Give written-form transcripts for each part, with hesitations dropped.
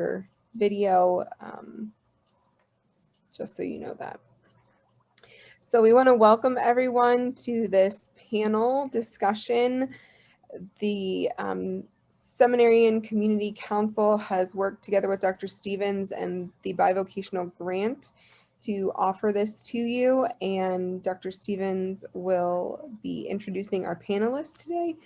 your video, just so you know that. So we want to welcome everyone to this panel discussion. The Seminary and Community Council has worked together with Dr. Stevens and the Bivocational grant to offer this to you, and Dr. Stevens will be introducing our panelists today.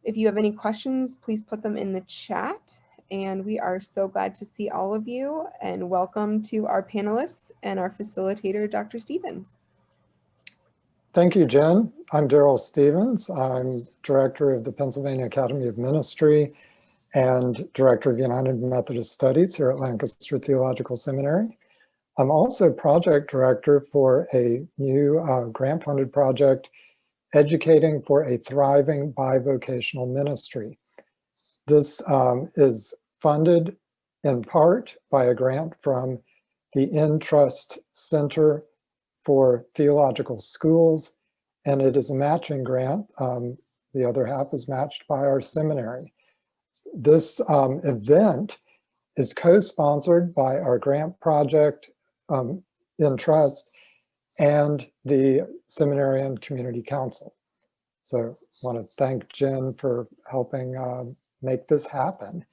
If you have any questions, please put them in the chat, and we are so glad to see all of you, and welcome to our panelists and our facilitator, Dr. Stevens. Thank you, Jen. I'm Darryl Stevens. I'm director of the Pennsylvania Academy of Ministry and director of United Methodist Studies here at Lancaster Theological Seminary. I'm also project director for a new grant-funded project, Educating for a Thriving Bivocational Ministry. This is funded in part by a grant from the InTrust Center for Theological Schools, and it is a matching grant. The other half is matched by our seminary. This event is co-sponsored by our grant project, InTrust, and the Seminary and Community Council. So I want to thank Jen for helping make this happen.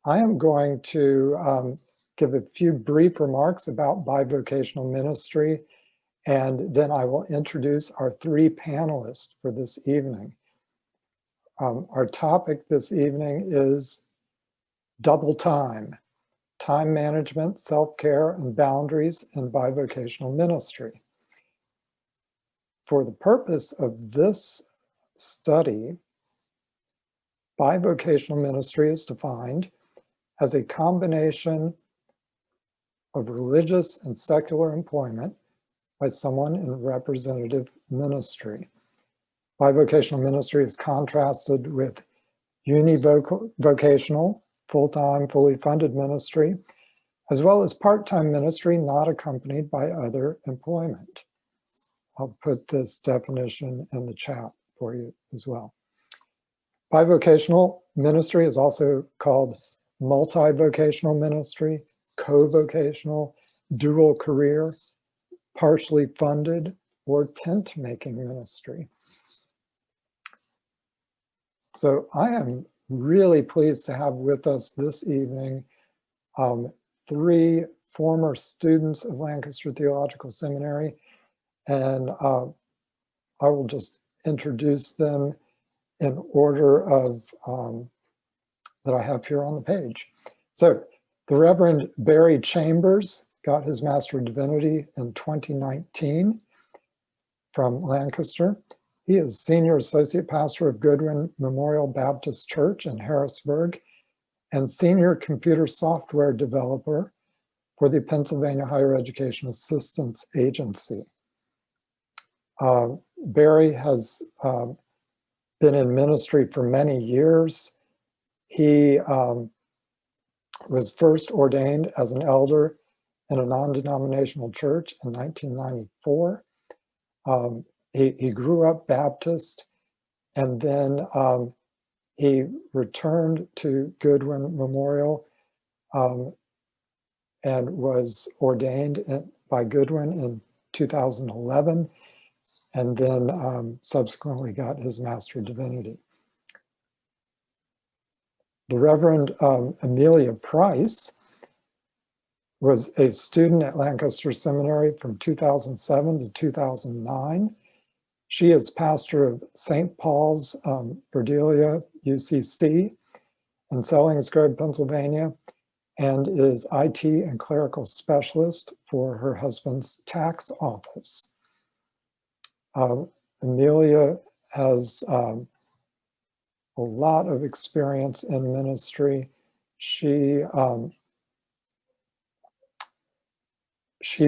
I am going to give a few brief remarks about bivocational ministry, and then I will introduce our three panelists for this evening. Our topic this evening is double time management, self-care, and boundaries in bivocational ministry. For the purpose of this study, bivocational ministry is defined as a combination of religious and secular employment by someone in representative ministry. Bivocational ministry is contrasted with univocational, full-time, fully funded ministry, as well as part-time ministry not accompanied by other employment. I'll put this definition in the chat for you as well. Bivocational ministry is also called multi-vocational ministry, co-vocational, dual career, partially funded, or tent-making ministry. So I am really pleased to have with us this evening three former students of Lancaster Theological Seminary, and I will just introduce them in order of that I have here on the page. So the Reverend Barry Chambers got his Master of Divinity in 2019 from Lancaster. He is Senior Associate Pastor of Goodwin Memorial Baptist Church in Harrisburg and Senior Computer Software Developer for the Pennsylvania Higher Education Assistance Agency. Barry has been in ministry for many years. He was first ordained as an elder in a non-denominational church in 1994. He grew up Baptist, and then he returned to Goodwin Memorial and was ordained by Goodwin in 2011, and then subsequently got his Master of Divinity. The Reverend Amelia Price was a student at Lancaster Seminary from 2007 to 2009. She is pastor of St. Paul's Verdilla UCC in Selinsgrove, Pennsylvania, and is IT and clerical specialist for her husband's tax office. Amelia has a lot of experience in ministry. She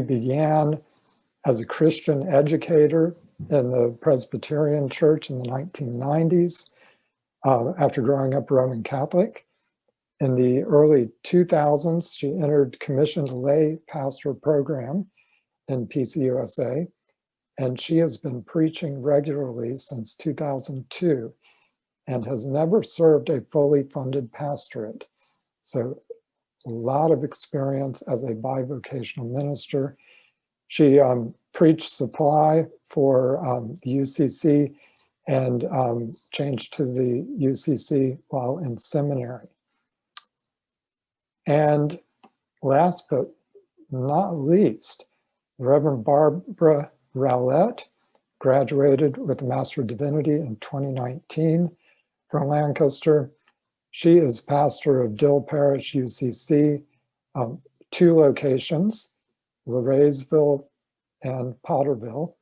began as a Christian educator in the Presbyterian Church in the 1990s after growing up Roman Catholic. In the early 2000s, she entered commissioned lay pastor program in PCUSA, and she has been preaching regularly since 2002 and has never served a fully funded pastorate. So a lot of experience as a bivocational minister. She preached supply for the UCC and changed to the UCC while in seminary. And last but not least, Reverend Barbara Rowlett graduated with a Master of Divinity in 2019 from Lancaster. She is pastor of Dille Parish UCC, 2 locations, Raysville and Potterville.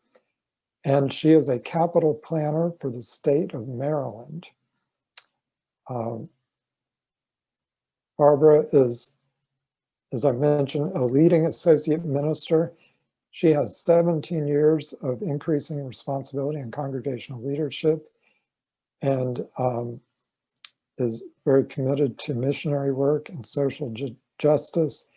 And she is a capital planner for the state of Maryland. Barbara is, as I mentioned, a leading associate minister. She has 17 years of increasing responsibility in congregational leadership and is very committed to missionary work and social justice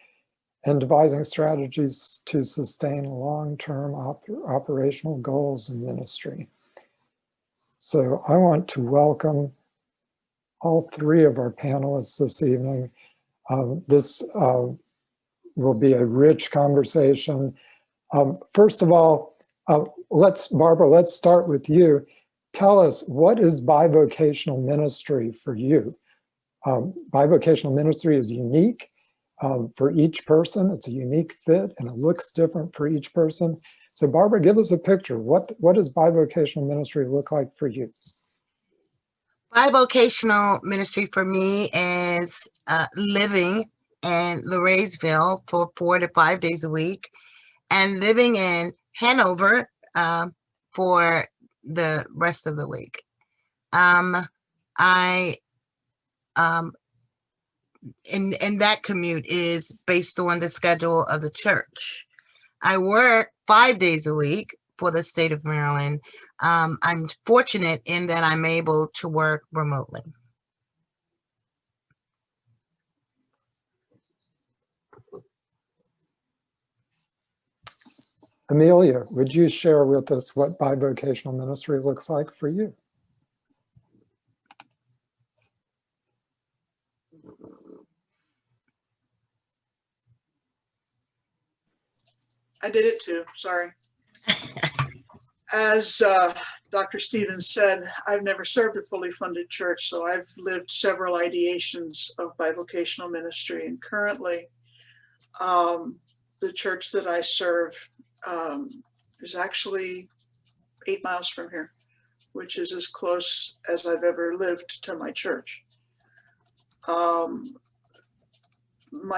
and devising strategies to sustain long-term operational goals in ministry. So I want to welcome all 3 of our panelists this evening. This will be a rich conversation. First of all, Barbara, let's start with you. Tell us, what is bivocational ministry for you? Bivocational ministry is unique for each person. It's a unique fit and it looks different for each person. So Barbara, give us a picture. What does bivocational ministry look like for you? Bivocational ministry for me is living in Raysville for 4 to 5 days a week and living in Hanover for the rest of the week. And that commute is based on the schedule of the church. I work 5 days a week for the state of Maryland. I'm fortunate in that I'm able to work remotely. Amelia, would you share with us what bivocational ministry looks like for you? I did it too, sorry. As Dr. Stevens said, I've never served a fully funded church, so I've lived several ideations of bivocational ministry. And currently, the church that I serve is actually 8 miles from here, which is as close as I've ever lived to my church. My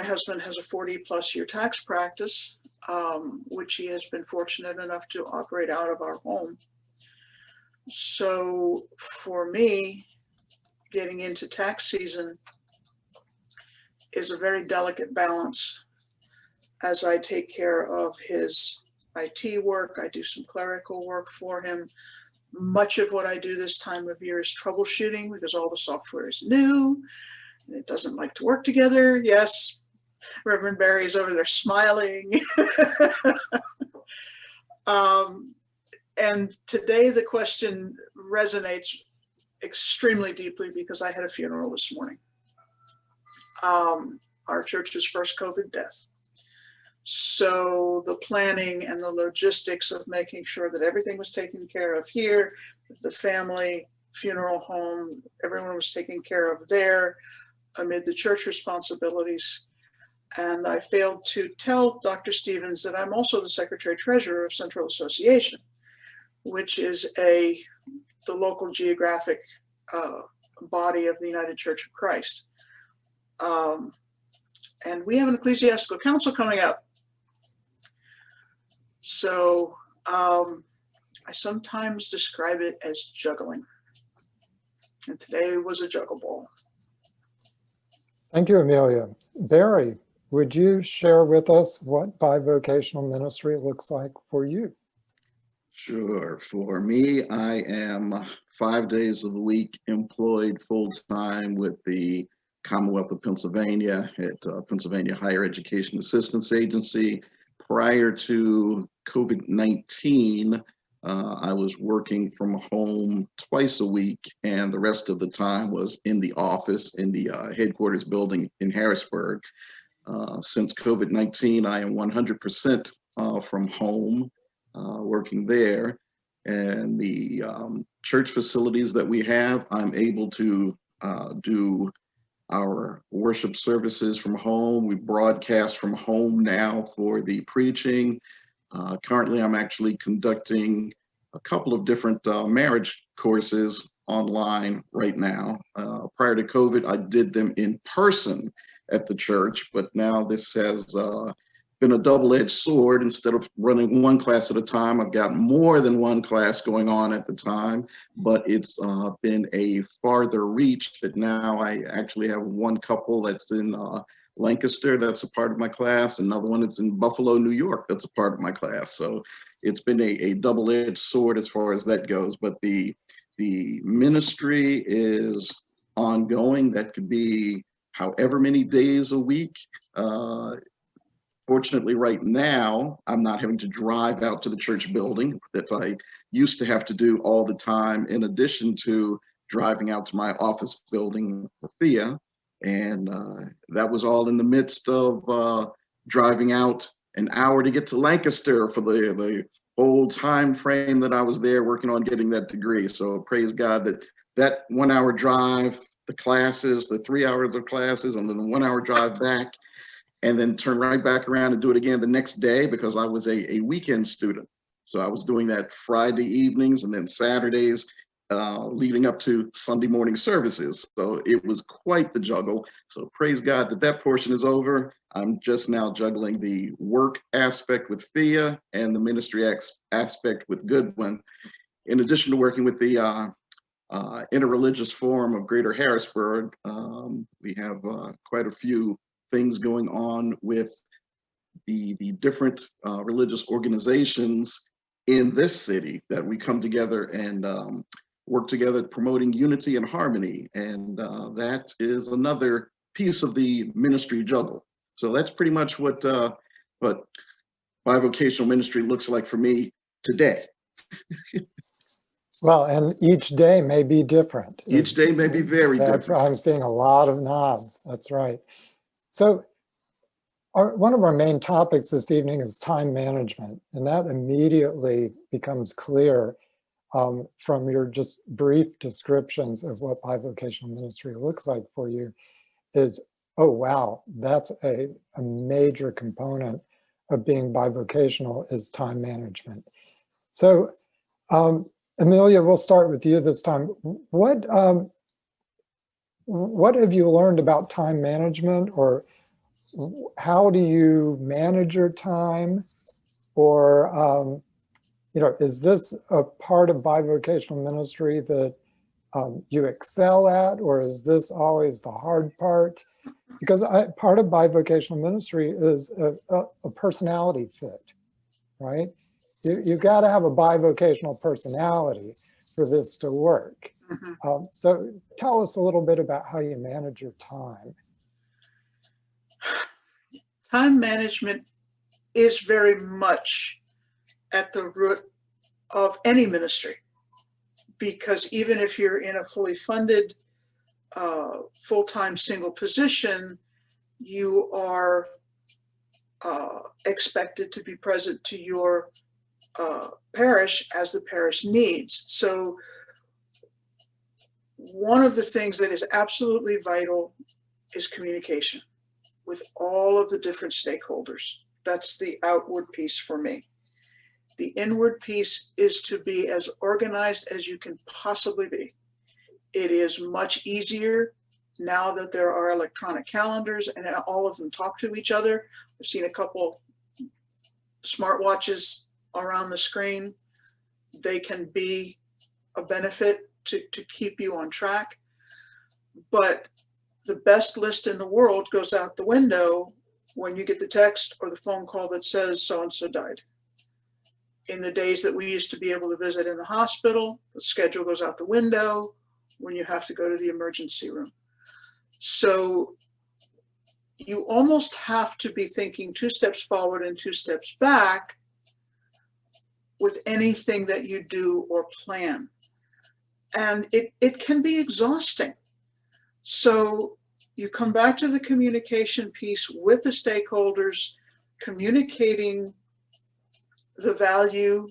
husband has a 40+ year tax practice, which he has been fortunate enough to operate out of our home. So for me, getting into tax season is a very delicate balance as I take care of his IT work. I do some clerical work for him. Much of what I do this time of year is troubleshooting because all the software is new and it doesn't like to work together. Yes, Reverend Barry's over there smiling. And today the question resonates extremely deeply because I had a funeral this morning. Our church's first COVID death. So the planning and the logistics of making sure that everything was taken care of here, the family, funeral home, everyone was taken care of there amid the church responsibilities. And I failed to tell Dr. Stevens that I'm also the Secretary Treasurer of Central Association, which is the local geographic body of the United Church of Christ. And we have an ecclesiastical council coming up. So I sometimes describe it as juggling. And today was a juggle ball. Thank you, Amelia. Barry, would you share with us what bivocational ministry looks like for you? Sure. For me, I am 5 days of the week employed full-time with the Commonwealth of Pennsylvania at Pennsylvania Higher Education Assistance Agency. Prior to COVID-19, I was working from home twice a week, and the rest of the time was in the office in the headquarters building in Harrisburg. Since COVID-19, I am 100% from home, working there. And the church facilities that we have, I'm able to do our worship services from home. We broadcast from home now for the preaching. Currently, I'm actually conducting a couple of different marriage courses online right now. Prior to COVID, I did them in person at the church, but now this has been a double-edged sword. Instead of running one class at a time, I've got more than one class going on at the time, but it's been a farther reach that now I actually have one couple that's in Lancaster, that's a part of my class. Another one that's in Buffalo, New York, that's a part of my class. So it's been a double-edged sword as far as that goes, but the ministry is ongoing. That could be however many days a week. Fortunately, right now, I'm not having to drive out to the church building that I used to have to do all the time, in addition to driving out to my office building for FIA. And that was all in the midst of driving out an hour to get to Lancaster for the whole time frame that I was there working on getting that degree. So praise God that 1 hour drive, the classes, the 3 hours of classes, and then the 1 hour drive back, and then turn right back around and do it again the next day, because I was a weekend student. So I was doing that Friday evenings and then Saturdays leading up to Sunday morning services. So it was quite the juggle. So praise God that portion is over. I'm just now juggling the work aspect with FIA and the ministry aspect with Goodwin. In addition to working with the Interreligious Forum of Greater Harrisburg, we have quite a few things going on with the different religious organizations in this city that we come together and work together promoting unity and harmony. And that is another piece of the ministry juggle. So that's pretty much what bivocational ministry looks like for me today. Well, and each day may be different. Each day may be very different. I'm seeing a lot of nods. That's right. So one of our main topics this evening is time management, and that immediately becomes clear from your just brief descriptions of what bivocational ministry looks like for you. Is, oh wow, that's a major component of being bivocational, is time management. So Amelia, we'll start with you this time. What have you learned about time management, or how do you manage your time? Or, is this a part of bivocational ministry that you excel at, or is this always the hard part? Because part of bivocational ministry is a personality fit, right? You've got to have a bivocational personality for this to work. Mm-hmm. So tell us a little bit about how you manage your time. Time management is very much at the root of any ministry, because even if you're in a fully funded, full-time single position, you are expected to be present to your parish as the parish needs. So one of the things that is absolutely vital is communication with all of the different stakeholders. That's the outward piece for me. The inward piece is to be as organized as you can possibly be. It is much easier now that there are electronic calendars and all of them talk to each other. I've seen a couple smartwatches around the screen. They can be a benefit to keep you on track. But the best list in the world goes out the window when you get the text or the phone call that says so-and-so died. In the days that we used to be able to visit in the hospital, the schedule goes out the window when you have to go to the emergency room. So you almost have to be thinking 2 steps forward and 2 steps back with anything that you do or plan. And it can be exhausting. So you come back to the communication piece with the stakeholders, communicating the value,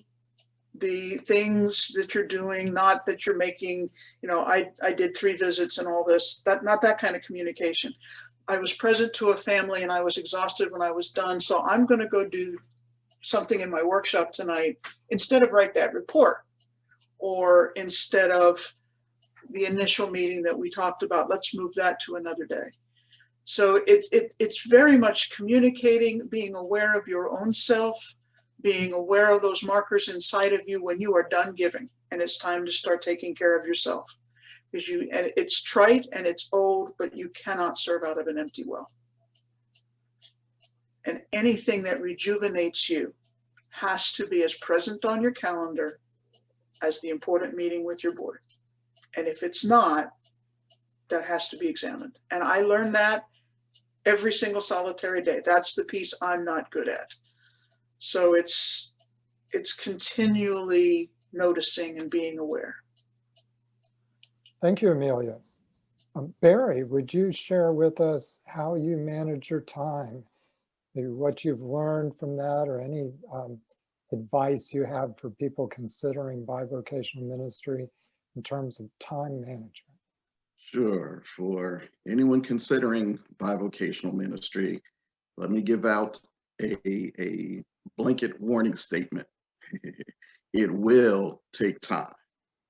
the things that you're doing, not that you're making, I did 3 visits and all this, not that kind of communication. I was present to a family and I was exhausted when I was done, so I'm going to go do something in my workshop tonight instead of write that report, or instead of the initial meeting that we talked about, let's move that to another day. So it's very much communicating, being aware of your own self, being aware of those markers inside of you when you are done giving and it's time to start taking care of yourself. Because and it's trite and it's old, but you cannot serve out of an empty well. And anything that rejuvenates you has to be as present on your calendar as the important meeting with your board. And if it's not, that has to be examined. And I learned that every single solitary day. That's the piece I'm not good at. So it's continually noticing and being aware. Thank you, Amelia. Barry, would you share with us how you manage your time? Maybe what you've learned from that, or any advice you have for people considering bivocational ministry in terms of time management? Sure. For anyone considering bivocational ministry, let me give out a blanket warning statement. It will take time.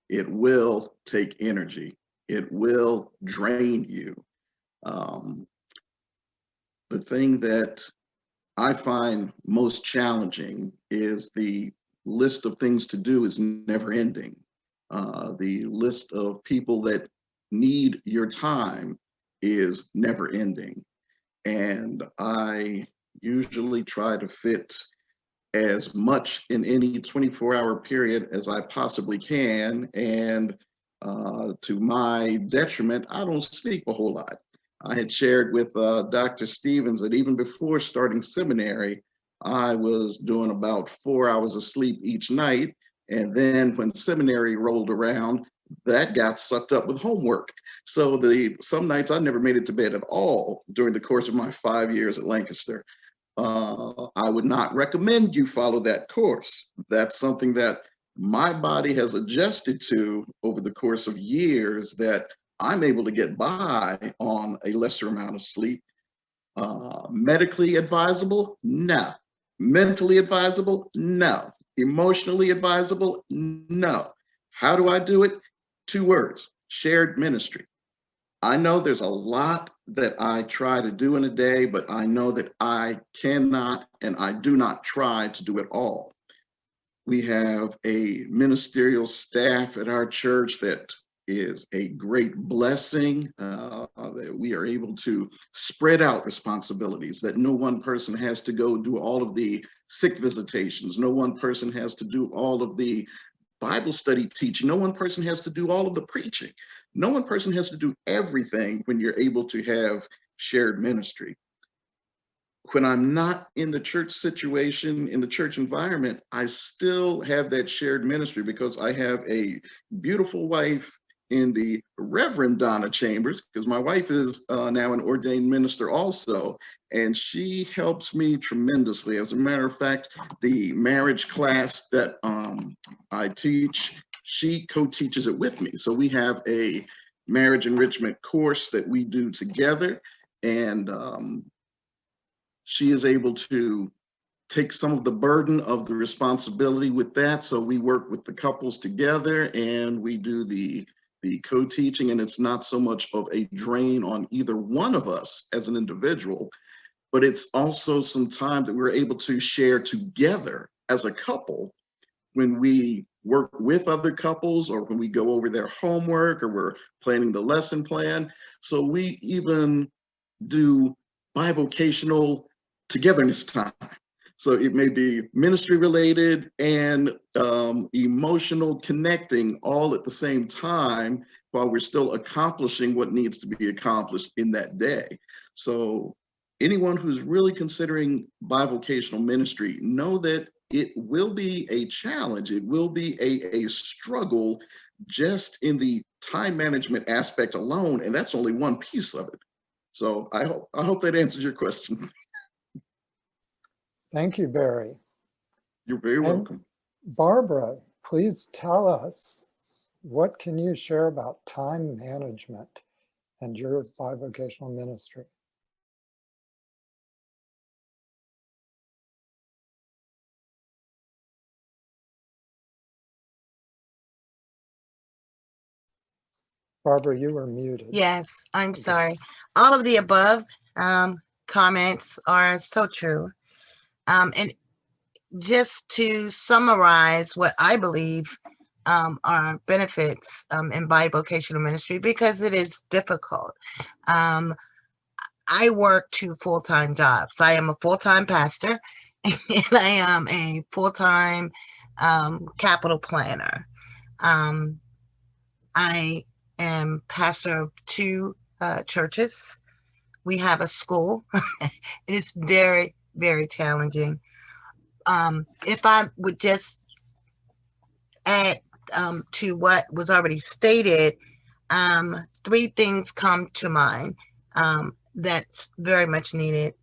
It will take energy. It will drain you. The thing that I find most challenging is the list of things to do is never ending. The list of people that need your time is never ending. And I usually try to fit as much in any 24-hour period as I possibly can. And to my detriment, I don't sleep a whole lot. I had shared with Dr. Stevens that even before starting seminary, I was doing about 4 hours of sleep each night. And then when seminary rolled around, that got sucked up with homework. So some nights I never made it to bed at all during the course of my 5 years at Lancaster. I would not recommend you follow that course. That's something that my body has adjusted to over the course of years, that I'm able to get by on a lesser amount of sleep. Medically advisable? No. Mentally advisable? No. Emotionally advisable? No. How do I do it? 2 words: shared ministry. I know there's a lot that I try to do in a day, but I know that I cannot and I do not try to do it all. We have a ministerial staff at our church that is a great blessing, that we are able to spread out responsibilities, that no one person has to go do all of the sick visitations. No one person has to do all of the Bible study teaching. No one person has to do all of the preaching. No one person has to do everything when you're able to have shared ministry. When I'm not in the church situation, in the church environment, I still have that shared ministry because I have a beautiful wife in the Reverend Donna Chambers, because my wife is now an ordained minister also, and she helps me tremendously. As a matter of fact, the marriage class that I teach, she co-teaches it with me. So we have a marriage enrichment course that we do together, and she is able to take some of the burden of the responsibility with that. So we work with the couples together and we do the co-teaching, and it's not so much of a drain on either one of us as an individual, but it's also some time that we're able to share together as a couple when we work with other couples, or when we go over their homework, or we're planning the lesson plan. So we even do bivocational togetherness time. So it may be ministry related and emotional connecting all at the same time, while we're still accomplishing what needs to be accomplished in that day. So anyone who's really considering bivocational ministry, know that it will be a challenge. It will be a struggle just in the time management aspect alone, and that's only one piece of it. So I hope that answers your question. Thank you, Barry. You're very welcome. Barbara, please tell us, what can you share about time management and your bivocational ministry? Barbara, you were muted. Yes, I'm sorry. All of the above comments are so true. And just to summarize what I believe are benefits in bivocational ministry, because it is difficult. I work 2 full-time jobs. I am a full-time pastor and I am a full-time capital planner. I am pastor of 2 churches. We have a school. It is very, very challenging. If I would just add to what was already stated, 3 things come to mind that's very much needed.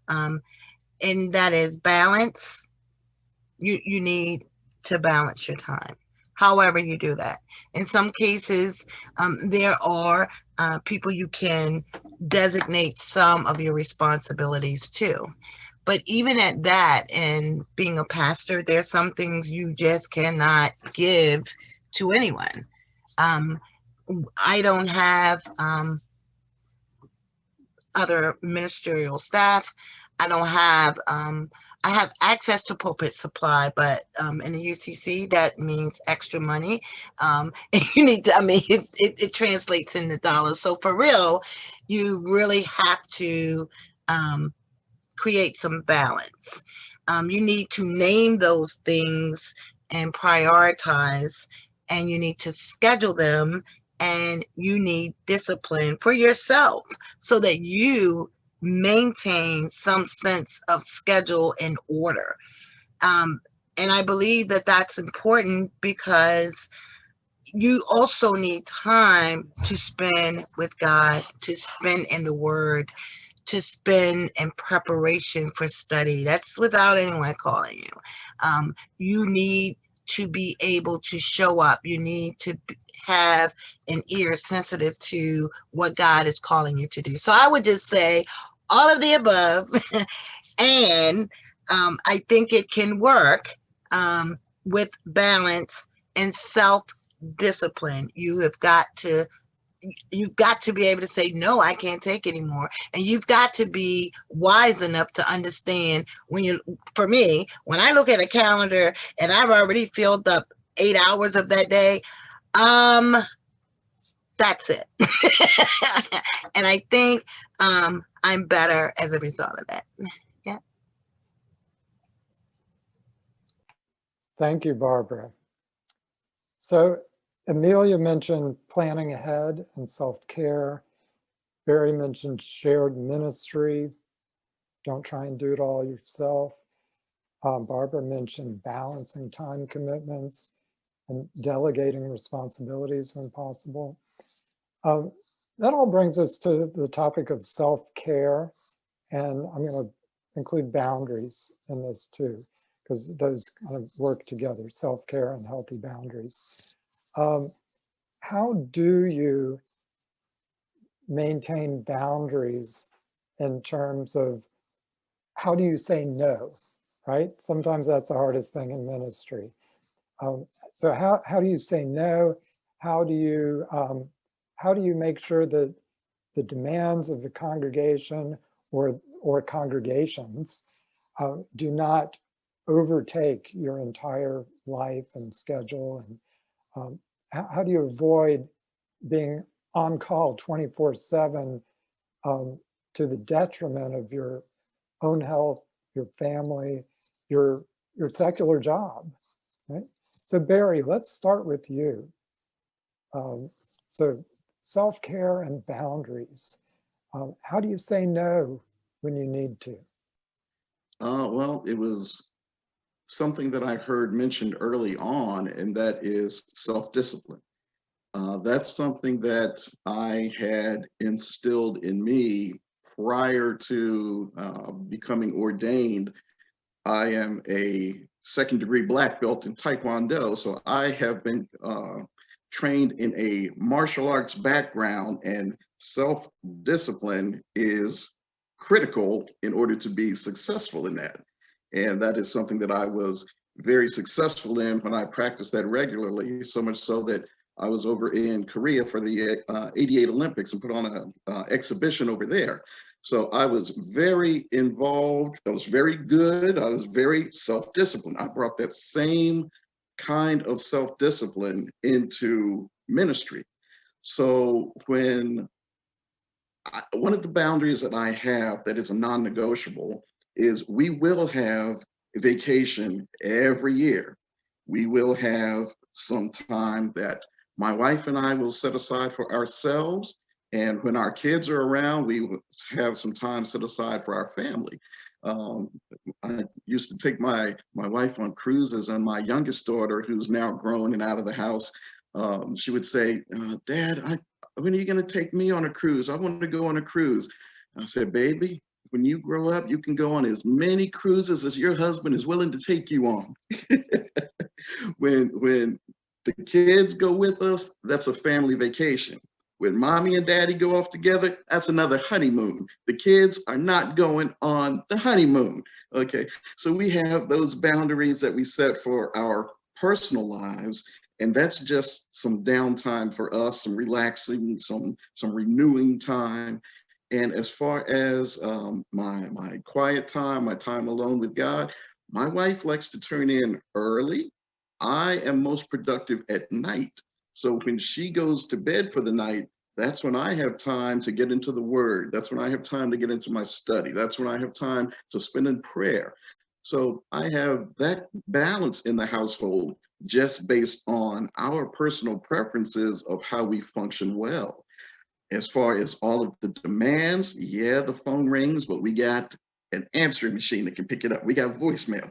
And that is balance. You need to balance your time, however you do that. In some cases, there are people you can designate some of your responsibilities to. But even at that, and being a pastor, there's some things you just cannot give to anyone. I don't have other ministerial staff. I don't have, I have access to pulpit supply, but in the UCC, that means extra money. You need to, I mean, it translates into dollars. So for real, you really have to create some balance. You need to name those things and prioritize, and you need to schedule them, and you need discipline for yourself so that you maintain some sense of schedule and order. And I believe that that's important because you also need time to spend with God, to spend in the Word, to spend in preparation for study. That's without anyone calling you. You need to be able to show up. You need to have an ear sensitive to what God is calling you to do. So I would just say all of the above. And I think it can work with balance and self-discipline. You've got to be able to say, no, I can't take anymore. And you've got to be wise enough to understand for me, when I look at a calendar and I've already filled up 8 hours of that day, that's it. And I think I'm better as a result of that. Yeah. Thank you, Barbara. So Amelia mentioned planning ahead and self-care. Barry mentioned shared ministry. Don't try and do it all yourself. Barbara mentioned balancing time commitments and delegating responsibilities when possible. That all brings us to the topic of self-care, and I'm going to include boundaries in this too, because those kind of work together, self-care and healthy boundaries. How do you maintain boundaries in terms of how do you say no, right? Sometimes that's the hardest thing in ministry. So how do you say no? How do you make sure that the demands of the congregation or congregations do not overtake your entire life and schedule? And how do you avoid being on call 24/7 to the detriment of your own health, your family, your secular job, right? So Barry, let's start with you. So self-care and boundaries. How do you say no when you need to? Well, it was something that I heard mentioned early on, and that is self-discipline. That's something that I had instilled in me prior to becoming ordained. I am a second-degree black belt in Taekwondo, so I have been trained in a martial arts background, and self-discipline is critical in order to be successful in that. And that is something that I was very successful in when I practiced that regularly, so much so that I was over in Korea for the 88 Olympics and put on an exhibition over there. So I was very involved. I was very good. I was very self-disciplined. I brought that same kind of self-discipline into ministry. So when one of the boundaries that I have that is a non-negotiable is we will have vacation every year. We will have some time that my wife and I will set aside for ourselves. And when our kids are around, we will have some time set aside for our family. I used to take my wife on cruises, and my youngest daughter, who's now grown and out of the house, she would say, Dad, when are you going to take me on a cruise? I want to go on a cruise. I said, baby, when you grow up, you can go on as many cruises as your husband is willing to take you on. When the kids go with us, that's a family vacation. When mommy and daddy go off together, that's another honeymoon. The kids are not going on the honeymoon. Okay, so we have those boundaries that we set for our personal lives, and that's just some downtime for us, some relaxing, some renewing time. And as far as my quiet time, my time alone with God, my wife likes to turn in early. I am most productive at night. So when she goes to bed for the night, that's when I have time to get into the Word. That's when I have time to get into my study. That's when I have time to spend in prayer. So I have that balance in the household just based on our personal preferences of how we function well. As far as all of the demands, yeah, the phone rings, but we got an answering machine that can pick it up. We got voicemail.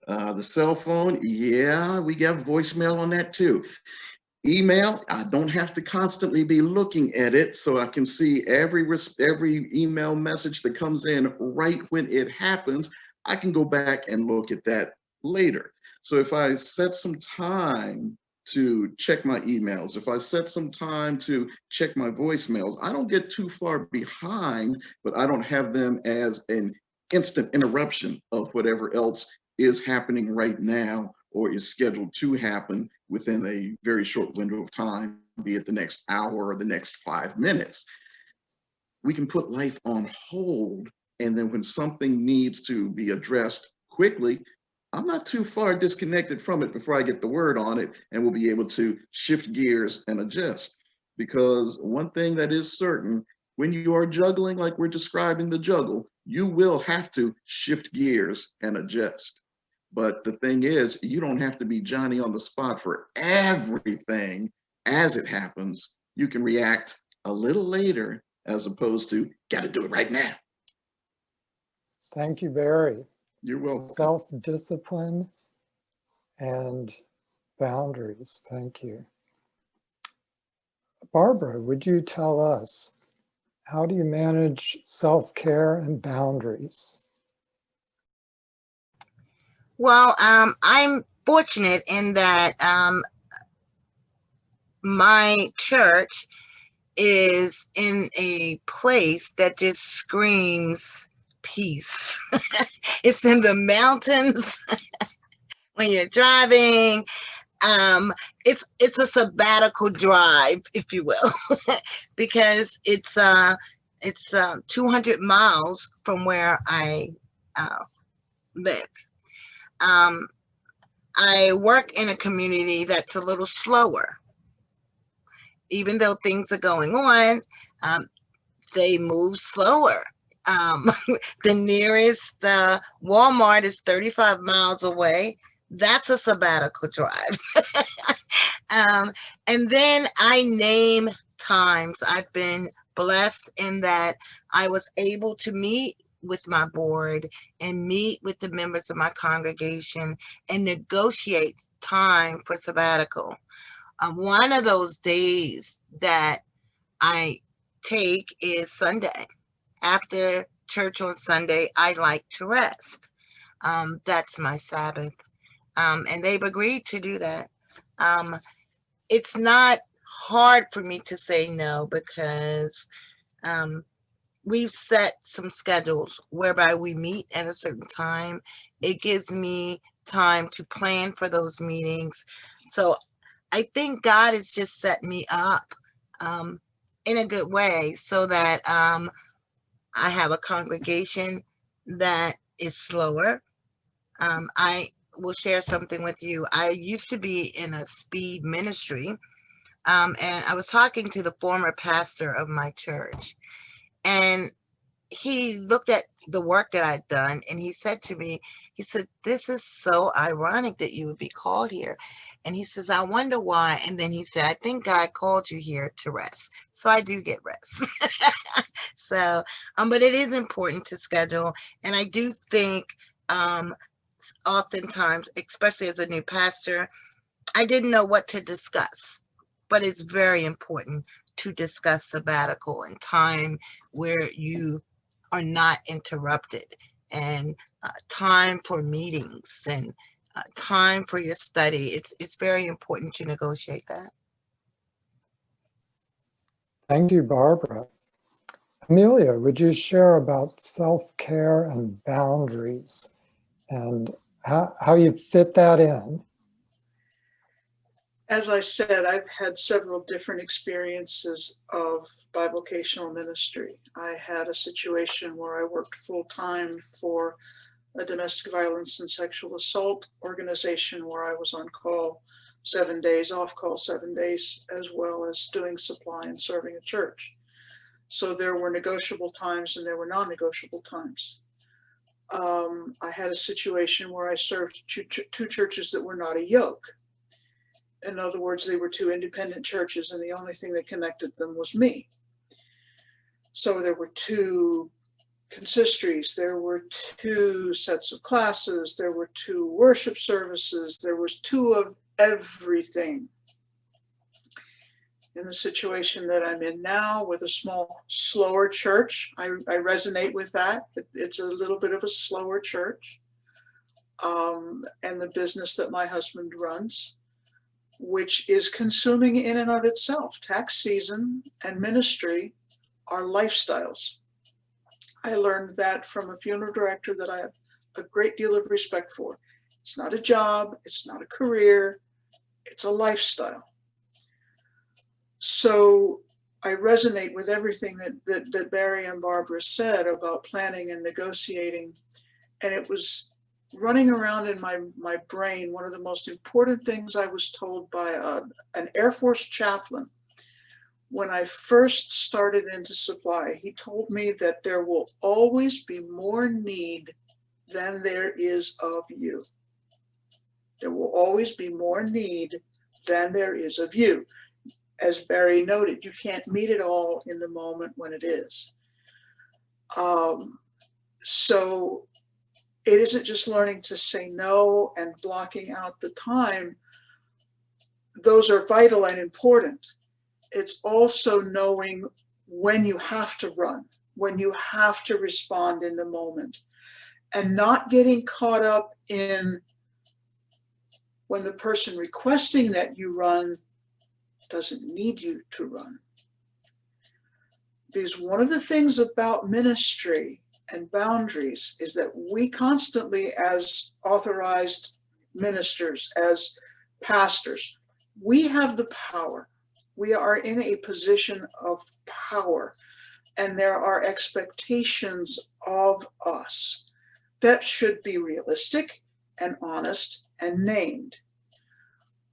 The cell phone, yeah, we got voicemail on that too. Email, I don't have to constantly be looking at it, so I can see every email message that comes in right when it happens. I can go back and look at that later. So if I set some time to check my emails, if I set some time to check my voicemails, I don't get too far behind, but I don't have them as an instant interruption of whatever else is happening right now or is scheduled to happen within a very short window of time, be it the next hour or the next 5 minutes. We can put life on hold, and then when something needs to be addressed quickly, I'm not too far disconnected from it before I get the word on it, and we'll be able to shift gears and adjust. Because one thing that is certain, when you are juggling like we're describing the juggle, you will have to shift gears and adjust. But the thing is, you don't have to be Johnny on the spot for everything as it happens. You can react a little later as opposed to, got to do it right now. Thank you, Barry. You're welcome. Self-discipline and boundaries. Thank you. Barbara, would you tell us, how do you manage self-care and boundaries? Well, I'm fortunate in that my church is in a place that just screams peace. It's in the mountains. When you're driving, it's a sabbatical drive, if you will, because it's 200 miles from where I live. I work in a community that's a little slower. Even though things are going on, they move slower. The nearest Walmart is 35 miles away. That's a sabbatical drive. And then I name times. I've been blessed in that I was able to meet with my board and meet with the members of my congregation and negotiate time for sabbatical. One of those days that I take is Sunday. After church on Sunday, I like to rest. That's my Sabbath. And they've agreed to do that. It's not hard for me to say no because we've set some schedules whereby we meet at a certain time. It gives me time to plan for those meetings. So I think God has just set me up in a good way so that I have a congregation that is slower. I will share something with you. I used to be in a speed ministry, and I was talking to the former pastor of my church, and he looked at the work that I'd done and he said to me, he said, "This is so ironic that you would be called here." And he says, "I wonder why." And then he said, "I think God called you here to rest." So I do get rest. So, but it is important to schedule. And I do think oftentimes, especially as a new pastor, I didn't know what to discuss, but it's very important to discuss sabbatical and time where you are not interrupted, and time for meetings and time for your study. It's very important to negotiate that. Thank you, Barbara. Amelia, would you share about self-care and boundaries and how you fit that in? As I said, I've had several different experiences of bivocational ministry. I had a situation where I worked full-time for a domestic violence and sexual assault organization where I was on call 7 days, off call 7 days, as well as doing supply and serving a church. So there were negotiable times and there were non-negotiable times. I had a situation where I served two churches that were not a yoke. In other words, they were two independent churches and the only thing that connected them was me. So there were two consistories, there were two sets of classes, there were two worship services, there was two of everything. In the situation that I'm in now with a small, slower church, I resonate with that. It's a little bit of a slower church. And the business that my husband runs, which is consuming in and of itself. Tax season and ministry are lifestyles. I learned that from a funeral director that I have a great deal of respect for. It's not a job, it's not a career, it's a lifestyle. So I resonate with everything that Barry and Barbara said about planning and negotiating. And it was running around in my brain, one of the most important things I was told by an Air Force chaplain when I first started into supply. He told me that there will always be more need than there is of you. There will always be more need than there is of you. As Barry noted, you can't meet it all in the moment when it is. So it isn't just learning to say no and blocking out the time. Those are vital and important. It's also knowing when you have to run, when you have to respond in the moment, and not getting caught up in when the person requesting that you run doesn't need you to run. Because one of the things about ministry and boundaries is that we constantly, as authorized ministers, as pastors, we have the power. We are in a position of power, and there are expectations of us that should be realistic and honest and named.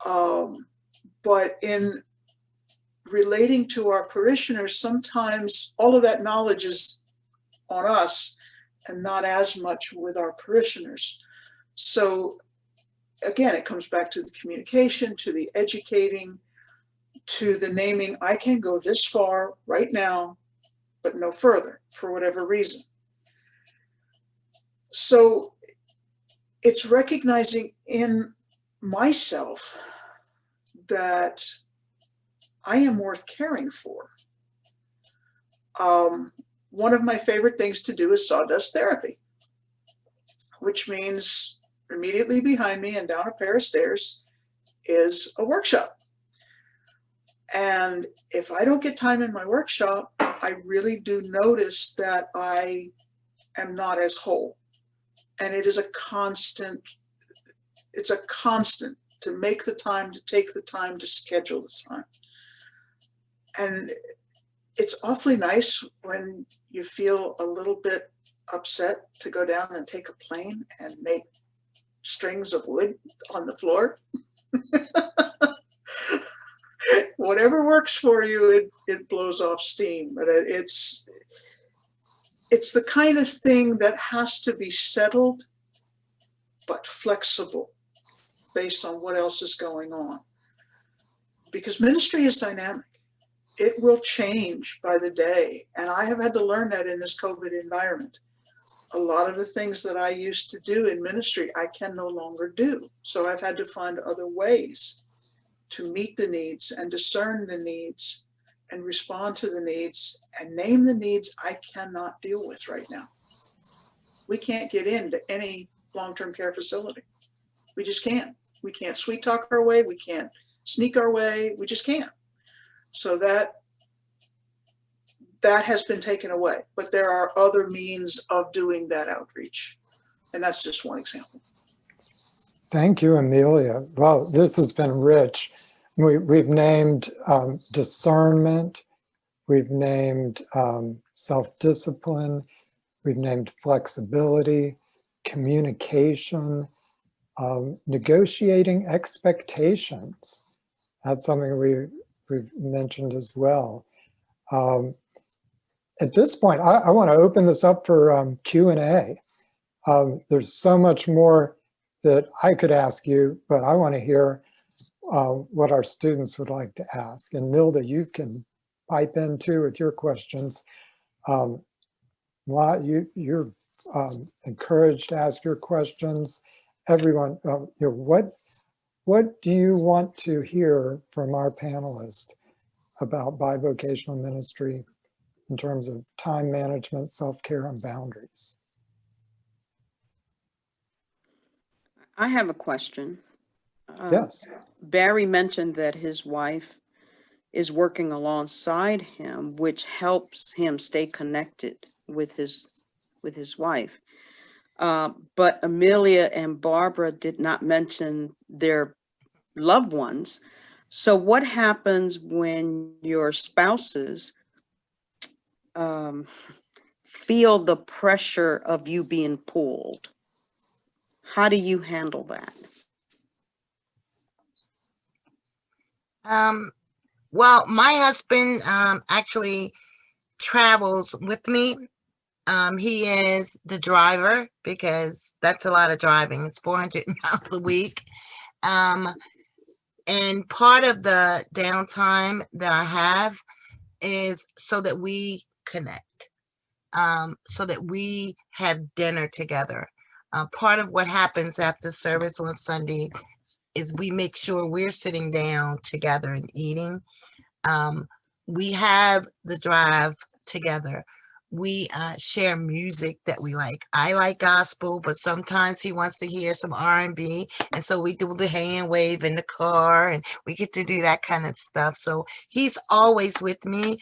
But in relating to our parishioners, sometimes all of that knowledge is on us and not as much with our parishioners. So again, it comes back to the communication, to the educating, to the naming. I can go this far right now, but no further for whatever reason. So it's recognizing in myself that I am worth caring for. One of my favorite things to do is Sawdust Therapy, which means immediately behind me and down a pair of stairs is a workshop. And if I don't get time in my workshop, I really do notice that I am not as whole. And it is a constant, it's a constant to make the time, to take the time, to schedule the time. And it's awfully nice when you feel a little bit upset to go down and take a plane and make strings of wood on the floor. Whatever works for you, it blows off steam. But it's the kind of thing that has to be settled but flexible based on what else is going on. Because ministry is dynamic. It will change by the day. And I have had to learn that in this COVID environment. A lot of the things that I used to do in ministry, I can no longer do. So I've had to find other ways to meet the needs and discern the needs and respond to the needs and name the needs I cannot deal with right now. We can't get into any long-term care facility. We just can't. We can't sweet talk our way. We can't sneak our way. We just can't. So that has been taken away, but there are other means of doing that outreach. And that's just one example. Thank you, Amelia. Well, this has been rich. We've named discernment, we've named self-discipline, we've named flexibility, communication, negotiating expectations. That's something we've mentioned as well. At this point, I want to open this up for Q&A. There's so much more that I could ask you, but I want to hear what our students would like to ask. And Milda, you can pipe in too with your questions. You're encouraged to ask your questions. Everyone, what do you want to hear from our panelists about bivocational ministry in terms of time management, self-care, and boundaries? I have a question. Yes. Barry mentioned that his wife is working alongside him, which helps him stay connected with his wife. But Amelia and Barbara did not mention their loved ones. So what happens when your spouses feel the pressure of you being pulled? How do you handle that? Well, my husband actually travels with me. He is the driver because that's a lot of driving. It's 400 miles a week. And part of the downtime that I have is so that we connect, so that we have dinner together. Part of what happens after service on Sunday is we make sure we're sitting down together and eating. We have the drive together. We share music that we like. I like gospel, but sometimes he wants to hear some R&B. And so we do the hand wave in the car and we get to do that kind of stuff. So he's always with me.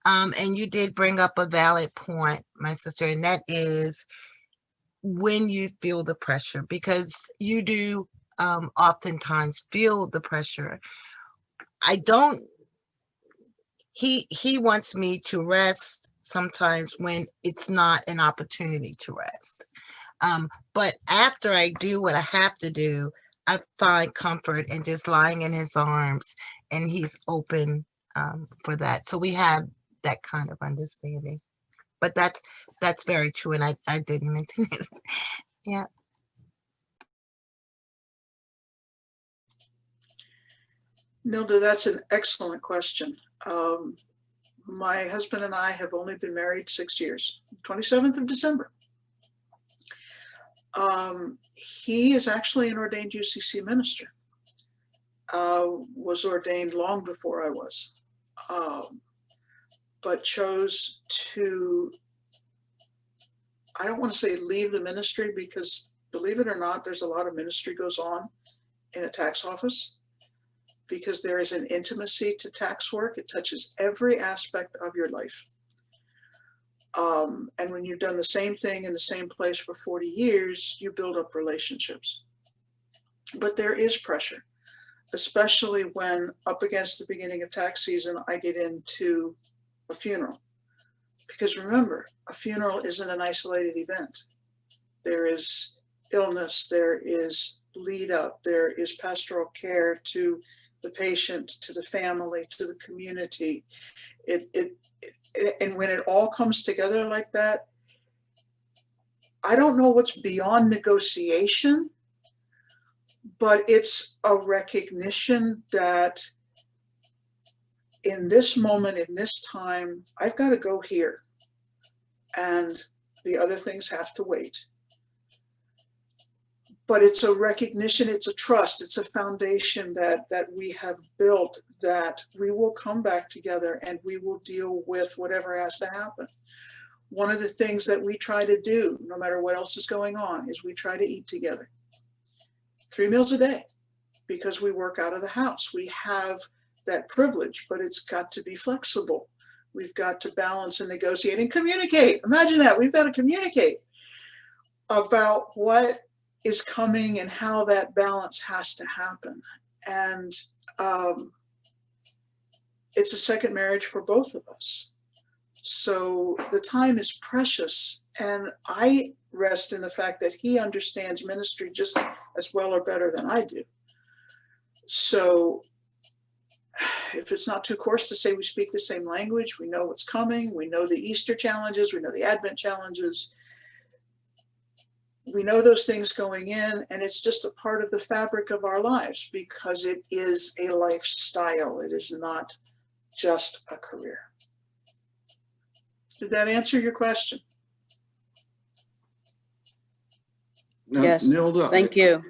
And you did bring up a valid point, my sister, and that is when you feel the pressure, because you do oftentimes feel the pressure. He wants me to rest sometimes when it's not an opportunity to rest. But after I do what I have to do, I find comfort in just lying in his arms, and he's open for that. So we have that kind of understanding. But that's very true, and I didn't mention it. Yeah. Nilda, that's an excellent question. My husband and I have only been married 6 years, 27th of December. He is actually an ordained UCC minister. Was ordained long before I was, but chose to, I don't want to say leave the ministry, because believe it or not, there's a lot of ministry goes on in a tax office, because there is an intimacy to tax work. It touches every aspect of your life. And when you've done the same thing in the same place for 40 years, you build up relationships. But there is pressure, especially when up against the beginning of tax season, I get into a funeral. Because remember, a funeral isn't an isolated event. There is illness, there is lead up, there is pastoral care to the patient, to the family, to the community. And when it all comes together like that, I don't know what's beyond negotiation, but it's a recognition that in this moment, in this time, I've got to go here, and the other things have to wait. But it's a recognition, it's a trust, it's a foundation that we have built, that we will come back together and we will deal with whatever has to happen. One of the things that we try to do, no matter what else is going on, is we try to eat together. 3 meals a day, because we work out of the house. We have that privilege, but it's got to be flexible. We've got to balance and negotiate and communicate. Imagine that. We've got to communicate about what is coming and how that balance has to happen. And it's a second marriage for both of us. So the time is precious. And I rest in the fact that he understands ministry just as well or better than I do. So if it's not too coarse to say we speak the same language, we know what's coming, we know the Easter challenges, we know the Advent challenges, we know those things going in, and it's just a part of the fabric of our lives, because it is a lifestyle. It is not just a career. Did that answer your question? Now, Yes, Nilda, thank you.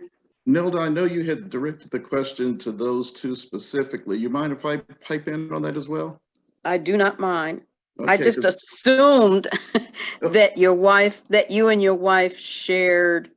Nilda, I know you had directed the question to those two specifically. You mind if I pipe in on that as well? I do not mind. I Okay, just assumed that you and your wife shared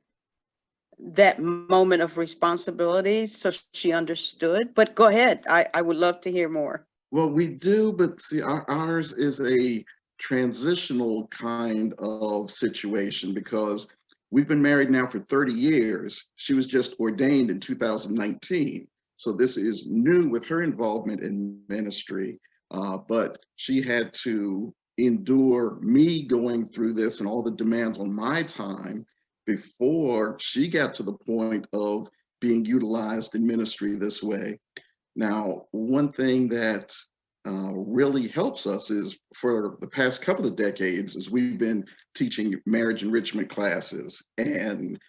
that moment of responsibility, so she understood. But go ahead. I would love to hear more. well, we do, but see, ours is a transitional kind of situation, because we've been married now for 30 years. She was just ordained in 2019. So this is new with her involvement in ministry, but she had to endure me going through this and all the demands on my time before she got to the point of being utilized in ministry this way. Now, one thing that really helps us is, for the past couple of decades, is we've been teaching marriage enrichment classes, and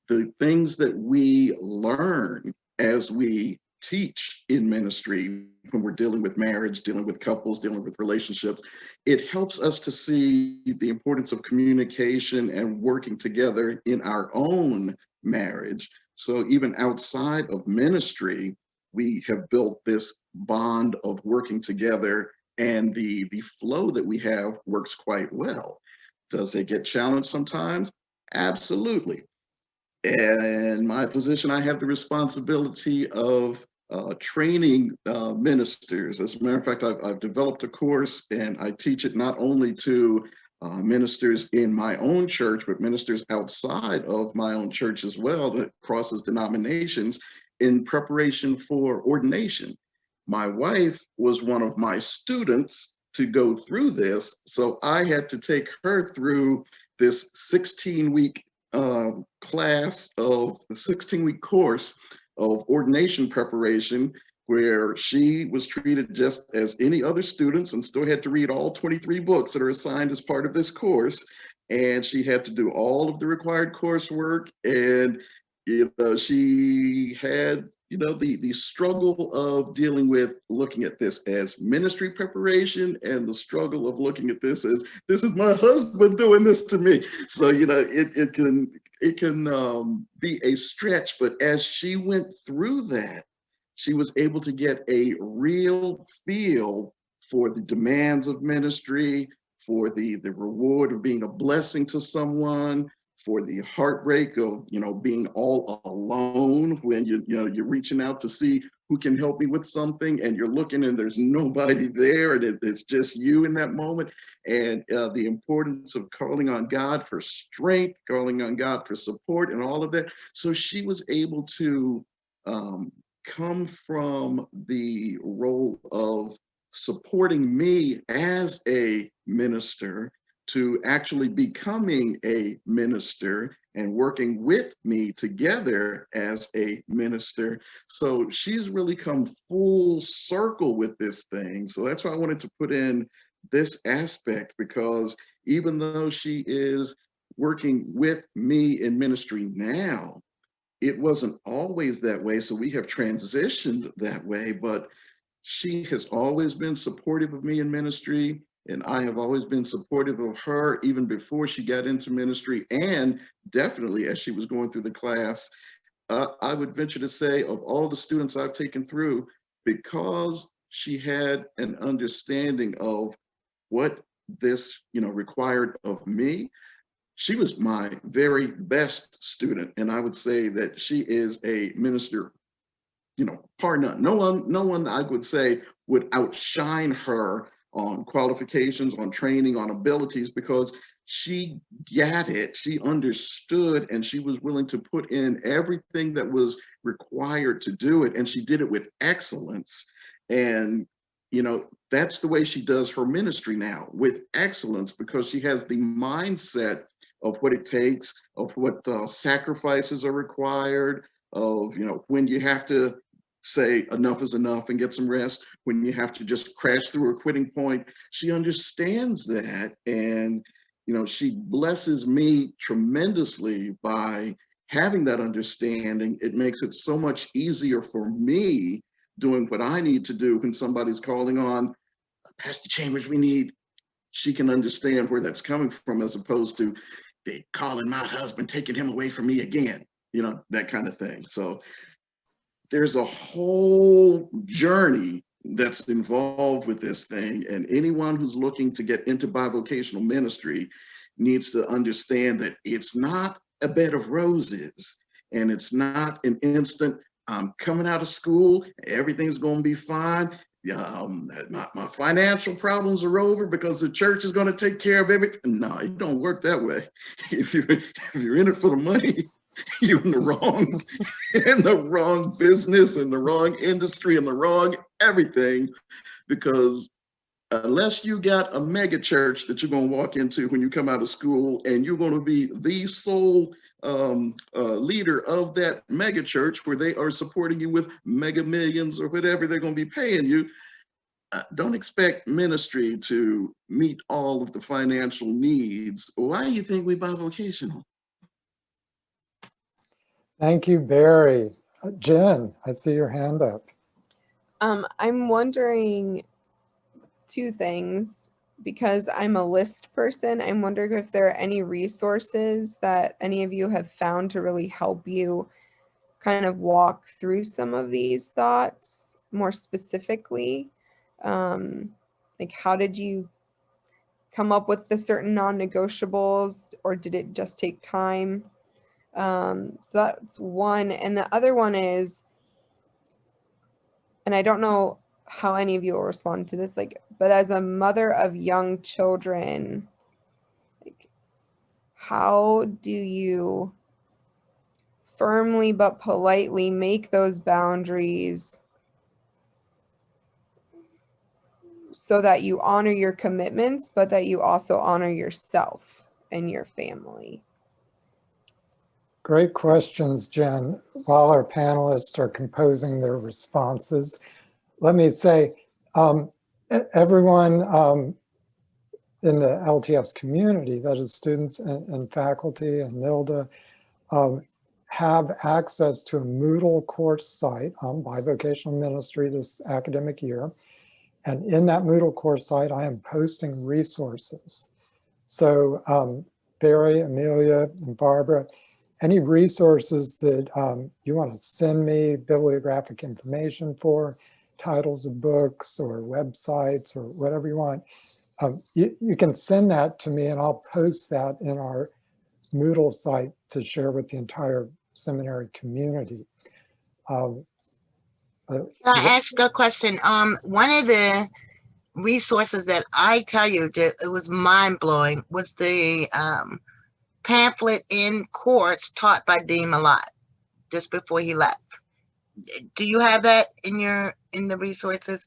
the things that we learn as we teach in ministry, when we're dealing with marriage, dealing with couples, dealing with relationships, it helps us to see the importance of communication and working together in our own marriage. So even outside of ministry, we have built this bond of working together, and the flow that we have works quite well. Does it get challenged sometimes? Absolutely. And in my position, I have the responsibility of training ministers. As a matter of fact, I've developed a course, and I teach it not only to ministers in my own church, but ministers outside of my own church as well, that crosses denominations, in preparation for ordination. My wife was one of my students to go through this, so I had to take her through this 16-week class of the 16-week course of ordination preparation, where she was treated just as any other students and still had to read all 23 books that are assigned as part of this course. And she had to do all of the required coursework, and she had the struggle of dealing with looking at this as ministry preparation, and the struggle of looking at this as, this is my husband doing this to me. So it can be a stretch, but as she went through that, she was able to get a real feel for the demands of ministry, for the reward of being a blessing to someone, for the heartbreak of, being all alone when you're reaching out to see who can help me with something, and you're looking and there's nobody there, and it's just you in that moment. And the importance of calling on God for strength, calling on God for support, and all of that. So she was able to come from the role of supporting me as a minister to actually becoming a minister and working with me together as a minister. So she's really come full circle with this thing. So that's why I wanted to put in this aspect, because even though she is working with me in ministry now, it wasn't always that way. So we have transitioned that way, but she has always been supportive of me in ministry, and I have always been supportive of her even before she got into ministry, and definitely as she was going through the class. I would venture to say, of all the students I've taken through, because she had an understanding of what this required of me, she was my very best student. And I would say that she is a minister, par none. No one I would say would outshine her on qualifications, on training, on abilities, because she got it, she understood, and she was willing to put in everything that was required to do it. And she did it with excellence. And, that's the way she does her ministry now, with excellence, because she has the mindset of what it takes, of what sacrifices are required, of, when you have to say enough is enough and get some rest, when you have to just crash through a quitting point. She understands that. And, she blesses me tremendously by having that understanding. It makes it so much easier for me doing what I need to do when somebody's calling on, Pastor Chambers, we need, she can understand where that's coming from, as opposed to they calling my husband, taking him away from me again, that kind of thing. So there's a whole journey that's involved with this thing. And anyone who's looking to get into bivocational ministry needs to understand that it's not a bed of roses, and it's not an instant, I'm coming out of school, everything's going to be fine. My financial problems are over because the church is going to take care of everything. No, it don't work that way. If you're in it for the money, you're in the wrong business, in the wrong industry, in the wrong everything. Because unless you got a mega church that you're going to walk into when you come out of school, and you're going to be the sole leader of that mega church, where they are supporting you with mega millions or whatever they're going to be paying you, don't expect ministry to meet all of the financial needs. Why do you think we bivocational? Thank you, Barry. Jen, I see your hand up. I'm wondering two things, because I'm a list person. I'm wondering if there are any resources that any of you have found to really help you kind of walk through some of these thoughts more specifically. Like, how did you come up with the certain non-negotiables, or did it just take time? So that's one. And the other one is, and I don't know how any of you will respond to this, but as a mother of young children, how do you firmly but politely make those boundaries so that you honor your commitments, but that you also honor yourself and your family? Great questions, Jen. While our panelists are composing their responses, let me say, everyone in the LTS community, that is students and faculty and NILDA, have access to a Moodle course site on bivocational ministry this academic year. And in that Moodle course site, I am posting resources. So Barry, Amelia, and Barbara, any resources that you want to send me bibliographic information for, titles of books or websites or whatever you want, you can send that to me and I'll post that in our Moodle site to share with the entire seminary community. Can I ask a question? One of the resources that I tell you that it was mind blowing was the pamphlet in course taught by Dean Malott just before he left. Do you have that in the resources?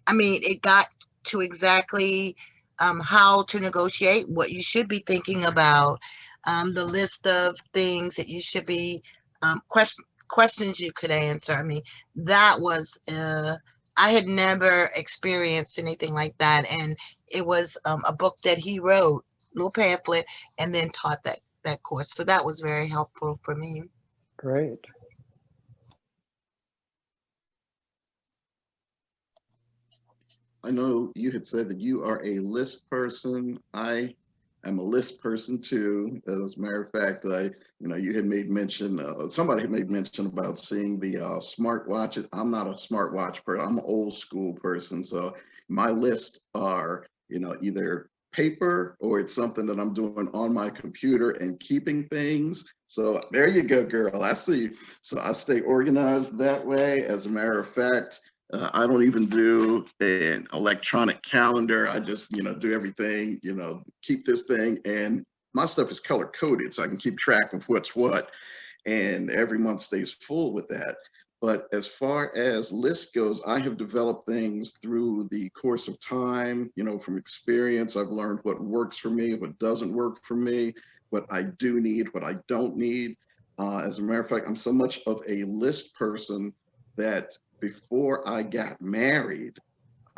I mean, it got to exactly how to negotiate, what you should be thinking about, the list of things that you should be questions you could answer. I mean, that was I had never experienced anything like that, and it was a book that he wrote, little pamphlet, and then taught that course. So that was very helpful for me. Great. I know you had said that you are a list person. I am a list person too. As a matter of fact, you had made mention, somebody had made mention about seeing the smartwatch. I'm not a smartwatch person. I'm an old school person. So my lists are, either paper or it's something that I'm doing on my computer and keeping things. So there you go, girl. I see. So I stay organized that way. As a matter of fact, I don't even do an electronic calendar. I just, do everything, keep this thing, and my stuff is color coded so I can keep track of what's what, and every month stays full with that. But as far as list goes, I have developed things through the course of time, from experience. I've learned what works for me, what doesn't work for me, what I do need, what I don't need. As a matter of fact, I'm so much of a list person that before I got married,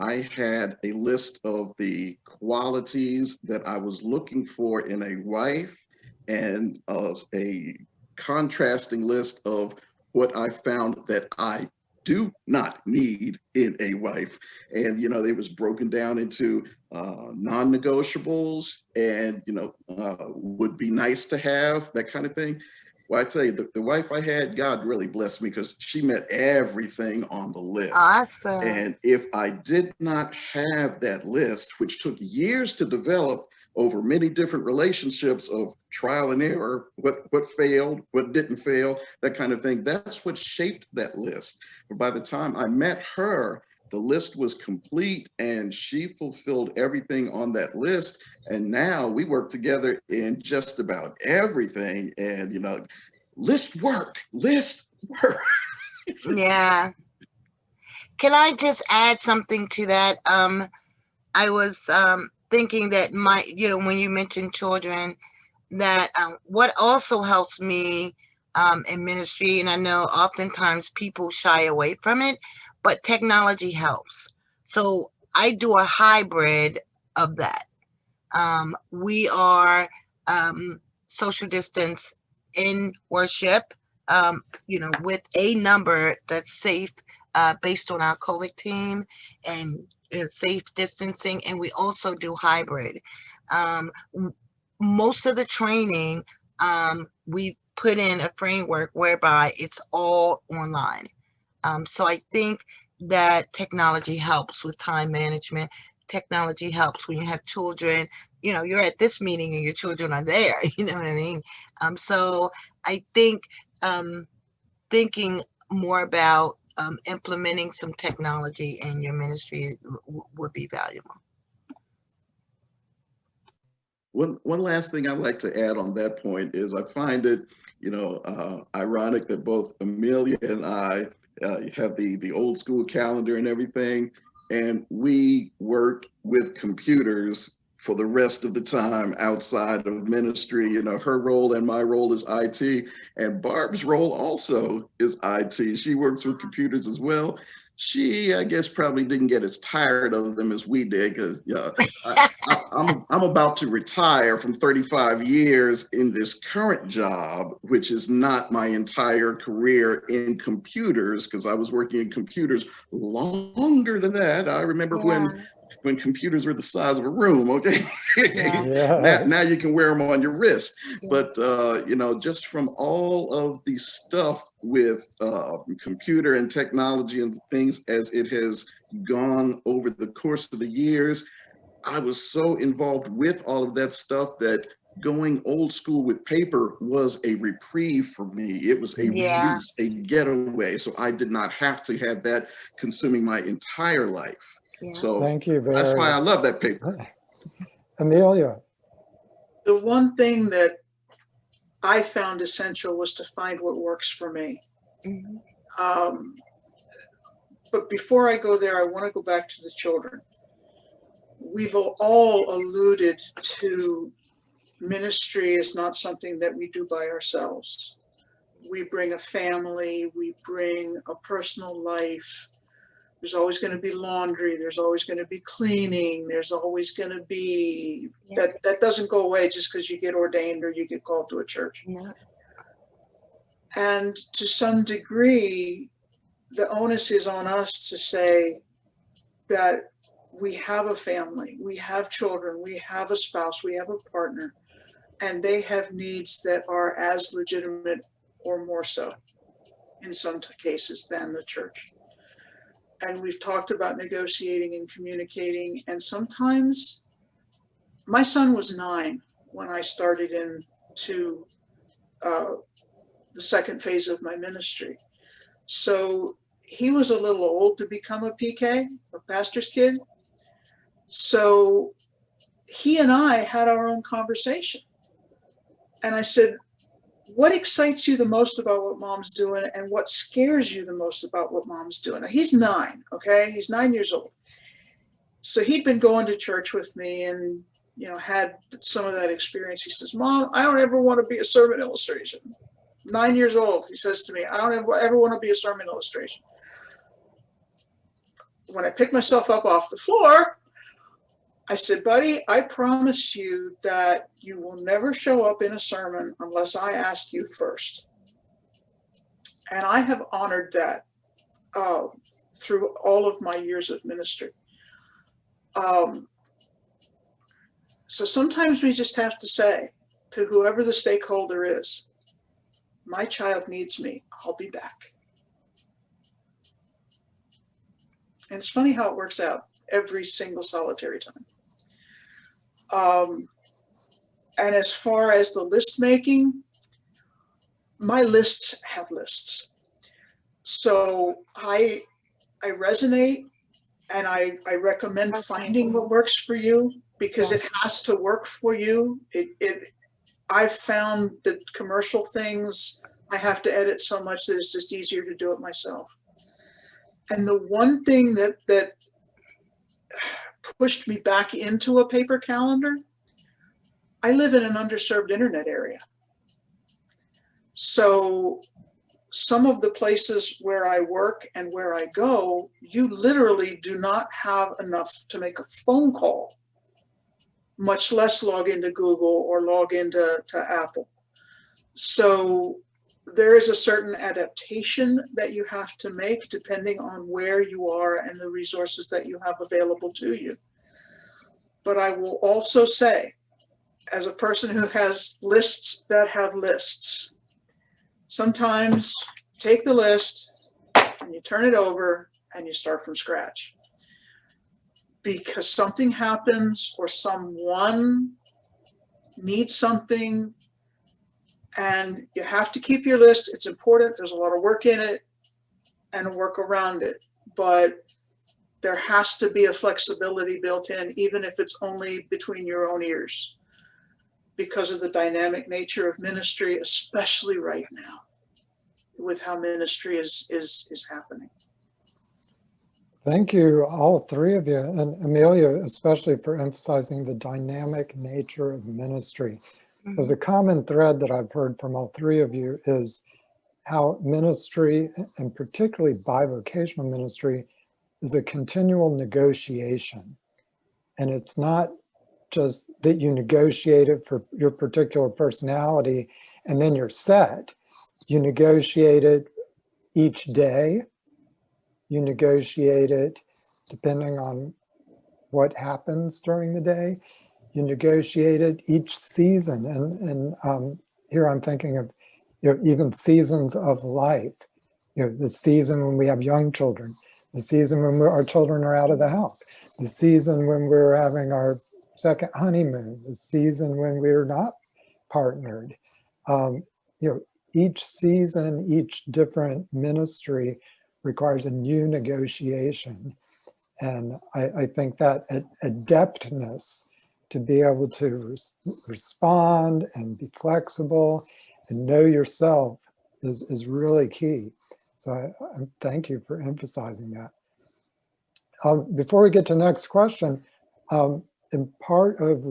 I had a list of the qualities that I was looking for in a wife and a contrasting list of what I found that I do not need in a wife. And, it was broken down into non-negotiables and, would be nice to have, that kind of thing. Well, I tell you, the wife I had, God really blessed me because she met everything on the list. Awesome. And if I did not have that list, which took years to develop over many different relationships of trial and error, what failed, what didn't fail, that kind of thing, that's what shaped that list. But by the time I met her, the list was complete and she fulfilled everything on that list. And now we work together in just about everything. And, list work. Yeah. Can I just add something to that? I was thinking that when you mentioned children, that what also helps me in ministry, and I know oftentimes people shy away from it, but technology helps. So I do a hybrid of that. We are social distance in worship, with a number that's safe based on our COVID team and safe distancing. And we also do hybrid. Most of the training, we've put in a framework whereby it's all online. So I think that technology helps with time management. Technology helps when you have children, you're at this meeting and your children are there, you know what I mean? So I think thinking more about implementing some technology in your ministry would be valuable. One last thing I'd like to add on that point is I find it, ironic that both Amelia and I have the old school calendar and everything, and we work with computers for the rest of the time outside of ministry. Her role and my role is IT, and Barb's role also is IT. She works with computers as well. She, I guess, probably didn't get as tired of them as we did because I'm about to retire from 35 years in this current job, which is not my entire career in computers, because I was working in computers longer than that. I remember when when computers were the size of a room, okay? Yeah. Now you can wear them on your wrist. Yeah. But, you know, just from all of the stuff with computer and technology and things as it has gone over the course of the years, I was so involved with all of that stuff that going old school with paper was a reprieve for me. It was a Yeah. release, a getaway. So I did not have to have that consuming my entire life. Yeah. So Thank you that's why I very love that paper. Amelia. The one thing that I found essential was to find what works for me. Mhm. But before I go there, I want to go back to the children. We've all alluded to ministry is not something that we do by ourselves. We bring a family, we bring a personal life. There's always going to be laundry, there's always going to be cleaning, there's always going to be, Yeah. that doesn't go away just because you get ordained or you get called to a church. Yeah. And to some degree, the onus is on us to say that we have a family, we have children, we have a spouse, we have a partner, and they have needs that are as legitimate or more so in some cases than the church. And we've talked about negotiating and communicating, and sometimes my son was 9 when I started into the second phase of my ministry. So he was a little old to become a PK, a pastor's kid. So he and I had our own conversation. And I said, what excites you the most about what mom's doing, and what scares you the most about what mom's doing? Now, he's 9, okay? He's 9 years old. So he'd been going to church with me and, you know, had some of that experience. He says, Mom, I don't ever want to be a sermon illustration. 9 years old, he says to me, I don't ever want to be a sermon illustration. When I picked myself up off the floor, I said, buddy, I promise you that you will never show up in a sermon unless I ask you first. And I have honored that through all of my years of ministry. So sometimes we just have to say to whoever the stakeholder is, my child needs me, I'll be back. And it's funny how it works out every single solitary time. And as far as the list making, my lists have lists. So I resonate, and I recommend finding what works for you, because it has to work for you. I've found that commercial things, I have to edit so much that it's just easier to do it myself. And the one thing that pushed me back into a paper calendar, I live in an underserved internet area. So some of the places where I work and where I go, you literally do not have enough to make a phone call, much less log into Google or log into Apple. So there is a certain adaptation that you have to make depending on where you are and the resources that you have available to you. But I will also say, as a person who has lists that have lists, sometimes take the list and you turn it over and you start from scratch. Because something happens or someone needs something, and you have to keep your list. It's important. There's a lot of work in it and a work around it. But there has to be a flexibility built in, even if it's only between your own ears, because of the dynamic nature of ministry, especially right now, with how ministry is happening. Thank you, all three of you, and Amelia, especially for emphasizing the dynamic nature of ministry. There's a common thread that I've heard from all three of you is how ministry, and particularly bivocational ministry, is a continual negotiation. And it's not just that you negotiate it for your particular personality and then you're set. You negotiate it each day. You negotiate it depending on what happens during the day. You negotiate it each season. And here I'm thinking of, even seasons of life. The season when we have young children, the season when our children are out of the house, the season when we're having our second honeymoon, the season when we're not partnered. Each season, each different ministry requires a new negotiation. And I think that adeptness to be able to respond and be flexible and know yourself is really key. So I thank you for emphasizing that. Before we get to the next question, in part of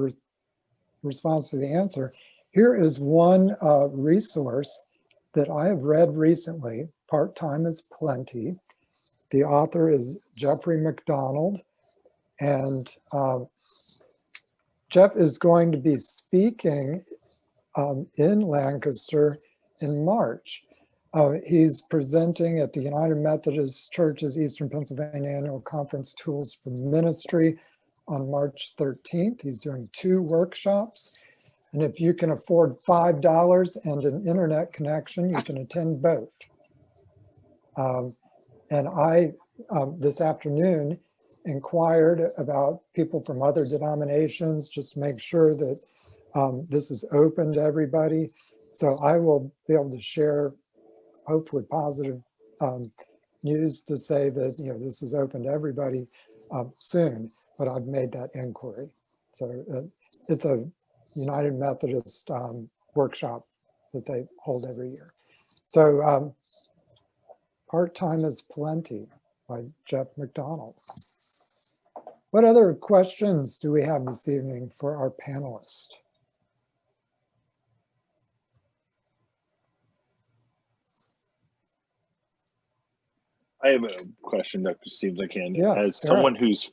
response to the answer, here is one resource that I have read recently. Part-Time is Plenty. The author is Jeffrey McDonald, and Jeff is going to be speaking in Lancaster in March. He's presenting at the United Methodist Church's Eastern Pennsylvania Annual Conference, Tools for Ministry, on March 13th. He's doing 2 workshops. And if you can afford $5 and an internet connection, you can attend both. And I, this afternoon, inquired about people from other denominations, just to make sure that this is open to everybody. So I will be able to share, hopefully positive news to say that this is open to everybody soon, but I've made that inquiry. So it's a United Methodist workshop that they hold every year. So Part-Time is Plenty by Jeff McDonald. What other questions do we have this evening for our panelists? I have a question, Dr. Stevens, I can. Yes, as someone who's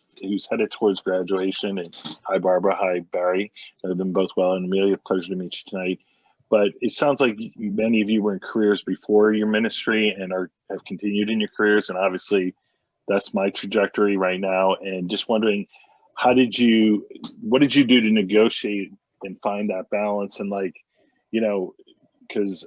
headed towards graduation, and hi Barbara, hi Barry, know them both well, and Amelia, pleasure to meet you tonight. But it sounds like many of you were in careers before your ministry and have continued in your careers, and obviously that's my trajectory right now. And just wondering, what did you do to negotiate and find that balance? And because